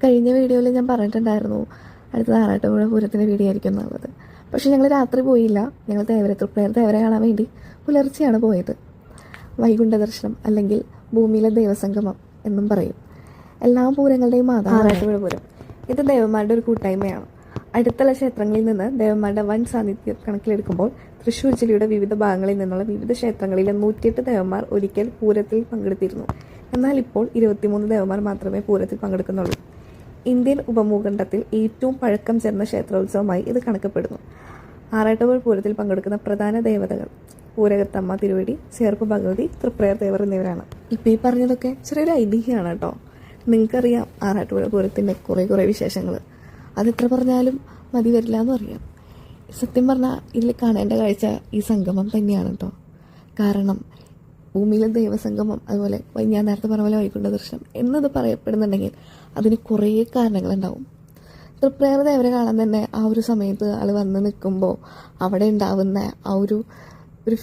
കഴിഞ്ഞ വീഡിയോയിൽ ഞാൻ പറഞ്ഞിട്ടുണ്ടായിരുന്നു അടുത്ത ആറാട്ടുപുഴ പൂരത്തിൻ്റെ വീഡിയോ ആയിരിക്കും എന്നുള്ളത്. പക്ഷേ ഞങ്ങൾ രാത്രി പോയില്ല. ഞങ്ങൾ തൃപ്രയർ തേവരെ കാണാൻ വേണ്ടി പുലർച്ചെയാണ് പോയത്. വൈകുണ്ഠ ദർശനം അല്ലെങ്കിൽ ഭൂമിയിലെ ദേവസംഗമം എന്നും പറയും. എല്ലാ പൂരങ്ങളുടെയും മാതാവ് ആറാട്ടുപുഴ പൂരം. ഇത് ദേവന്മാരുടെ ഒരു കൂട്ടായ്മയാണ്. അടുത്തുള്ള ക്ഷേത്രങ്ങളിൽ നിന്ന് ദേവന്മാരുടെ വൻ സാന്നിധ്യം കണക്കിലെടുക്കുമ്പോൾ തൃശ്ശൂർ ജില്ലയുടെ വിവിധ ഭാഗങ്ങളിൽ നിന്നുള്ള വിവിധ ക്ഷേത്രങ്ങളിലെ 108 ദേവന്മാർ ഒരിക്കൽ പൂരത്തിൽ പങ്കെടുത്തിരുന്നു. എന്നാൽ ഇപ്പോൾ 23 ദേവന്മാർ മാത്രമേ പൂരത്തിൽ പങ്കെടുക്കുന്നുള്ളൂ. ഇന്ത്യൻ ഉപഭൂഖണ്ഡത്തിൽ ഏറ്റവും പഴക്കം ചേർന്ന ക്ഷേത്രോത്സവമായി ഇത് കണക്കപ്പെടുന്നു. ആറാട്ടുപുഴ പൂരത്തിൽ പങ്കെടുക്കുന്ന പ്രധാന ദേവതകൾ പൂരകത്തമ്മ തിരുവടി, ചേർപ്പ് ഭഗവതി, തൃപ്രയർ തേവർ എന്നിവരാണ്. ഇപ്പോൾ ഈ പറഞ്ഞതൊക്കെ ചെറിയൊരു ഐതിഹ്യമാണ് കേട്ടോ. നിങ്ങൾക്കറിയാം ആറാട്ടുപുഴ പൂരത്തിൻ്റെ കുറേ വിശേഷങ്ങൾ. അതെത്ര പറഞ്ഞാലും മതി വരില്ല എന്ന് പറയാം. സത്യം പറഞ്ഞാൽ ഇതിൽ കാണേണ്ട കാഴ്ച ഈ സംഗമം തന്നെയാണ് കേട്ടോ. കാരണം ഭൂമിയിലെ ദൈവസംഗമം, അതുപോലെ ഞാൻ നേരത്തെ പറഞ്ഞ പോലെ വൈകുണ്ഠ ദർശനം എന്നത് പറയപ്പെടുന്നുണ്ടെങ്കിൽ അതിന് കുറേ കാരണങ്ങളുണ്ടാവും. തൃപ്രയർ ദേവരെ കാണാൻ തന്നെ ആ ഒരു സമയത്ത് ആൾ വന്ന് നിൽക്കുമ്പോൾ അവിടെ ഉണ്ടാവുന്ന ആ ഒരു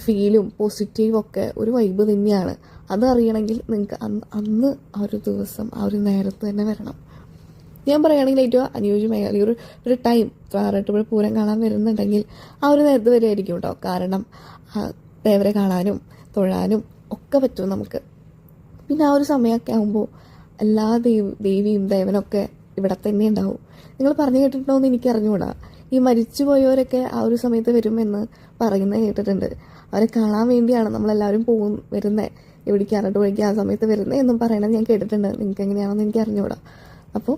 ഫീലും പോസിറ്റീവും ഒക്കെ ഒരു വൈബ് തന്നെയാണ്. അതറിയണമെങ്കിൽ നിങ്ങൾക്ക് അന്ന് ആ ഒരു ദിവസം ആ ഒരു നേരത്ത് തന്നെ വരണം. ഞാൻ പറയുകയാണെങ്കിൽ ഏറ്റവും അനുയോജ്യമായ അല്ലെങ്കിൽ ഒരു ടൈം ആറാട്ടുപുഴ പൂരം കാണാൻ വരുന്നുണ്ടെങ്കിൽ ആ ഒരു നേരത്ത് വരെയായിരിക്കും കേട്ടോ. കാരണം ദേവരെ കാണാനും തൊഴാനും ഒക്കെ പറ്റും നമുക്ക്. പിന്നെ ആ ഒരു സമയമൊക്കെ ആകുമ്പോൾ എല്ലാ ദേവിയും ദേവനൊക്കെ ഇവിടെ തന്നെ ഉണ്ടാവും. നിങ്ങൾ പറഞ്ഞു കേട്ടിട്ടുണ്ടോ എന്ന് എനിക്ക് അറിഞ്ഞുകൂടാ. ഈ മരിച്ചു പോയവരൊക്കെ ആ ഒരു സമയത്ത് വരുമെന്ന് പറയുന്നത് കേട്ടിട്ടുണ്ട്. അവരെ കാണാൻ വേണ്ടിയാണ് നമ്മളെല്ലാവരും വരുന്നത്. എവിടേക്ക് ആറാട്ടുപുഴയ്ക്ക് ആ സമയത്ത് വരുന്നത് എന്നും പറയണത് ഞാൻ കേട്ടിട്ടുണ്ട്. നിങ്ങൾക്ക് എങ്ങനെയാണെന്ന് എനിക്ക് അറിഞ്ഞുകൂടാ. അപ്പോൾ